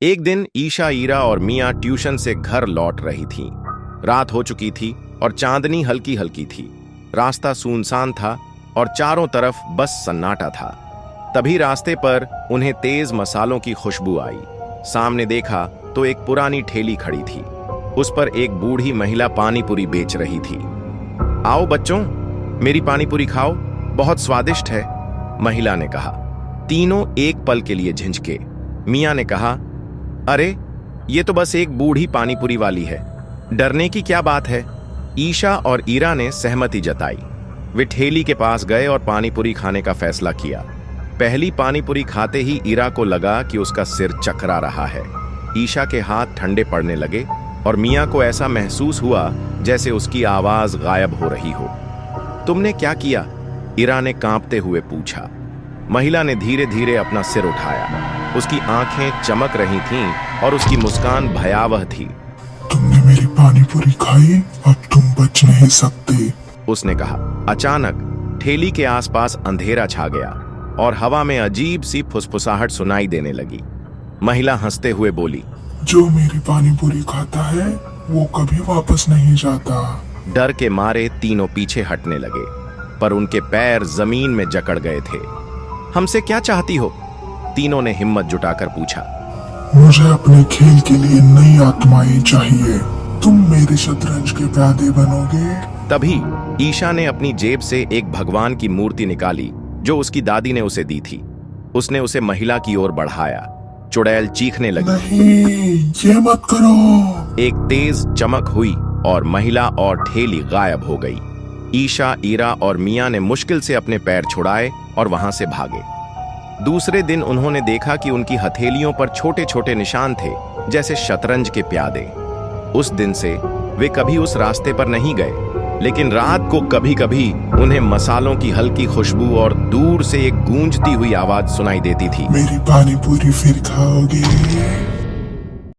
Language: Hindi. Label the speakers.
Speaker 1: एक दिन ईशा, ईरा और मियाँ ट्यूशन से घर लौट रही थीं। रात हो चुकी थी और चांदनी हल्की हल्की थी। रास्ता सुनसान था और चारों तरफ बस सन्नाटा था। तभी रास्ते पर उन्हें तेज मसालों की खुशबू आई। सामने देखा तो एक पुरानी ठेली खड़ी थी। उस पर एक बूढ़ी महिला पानीपुरी बेच रही थी। आओ बच्चों, मेरी पानीपुरी खाओ, बहुत स्वादिष्ट है, महिला ने कहा। तीनों एक पल के लिए झिंझके। मियाँ ने कहा, अरे ये तो बस एक बूढ़ी पानीपुरी वाली है, डरने की क्या बात है। ईशा और ईरा ने सहमति जताई। वे ठेली के पास गए और पानीपुरी खाने का फैसला किया। पहली पानीपुरी खाते ही ईरा को लगा कि उसका सिर चकरा रहा है। ईशा के हाथ ठंडे पड़ने लगे और मियाँ को ऐसा महसूस हुआ जैसे उसकी आवाज गायब हो रही हो। तुमने क्या किया? ईरा ने कांपते हुए पूछा। महिला ने धीरे धीरे अपना सिर उठाया। उसकी आंखें चमक रही थीं और उसकी मुस्कान भयावह थी।
Speaker 2: तुमने मेरी पानीपुरी खाई, अब तुम बच नहीं सकते,
Speaker 1: उसने कहा। अचानक ठेली के आसपास अंधेरा छा गया और हवा में अजीब सी फुसफुसाहट सुनाई देने लगी। महिला हंसते हुए बोली,
Speaker 2: जो मेरी पानीपुरी खाता है वो कभी वापस नहीं जाता।
Speaker 1: डर के मारे तीनों पीछे हटने लगे, पर उनके पैर जमीन में जकड़ गए थे। हमसे क्या चाहती हो? तीनों ने हिम्मत जुटाकर पूछा।
Speaker 2: मुझे अपने खेल के लिए नई आत्माएं चाहिए। तुम मेरे शतरंज के प्यादे बनोगे?
Speaker 1: तभी ईशा ने अपनी जेब से एक भगवान की मूर्ति निकाली जो उसकी दादी ने उसे दी थी। उसने उसे महिला की ओर बढ़ाया। चुड़ैल चीखने लगी।
Speaker 2: नहीं, ये मत करो।
Speaker 1: एक तेज चमक हुई और महिला और ठेली गायब हो गई। ईशा, ईरा और मियाँ ने मुश्किल से अपने पैर छुड़ाए और वहां से भागे। दूसरे दिन उन्होंने देखा कि उनकी हथेलियों पर छोटे छोटे निशान थे, जैसे शतरंज के प्यादे। उस दिन से वे कभी उस रास्ते पर नहीं गए, लेकिन रात को कभी कभी उन्हें मसालों की हल्की खुशबू और दूर से एक गूंजती हुई आवाज सुनाई देती थी।
Speaker 2: मेरी पानीपुरी फिर खाओगे?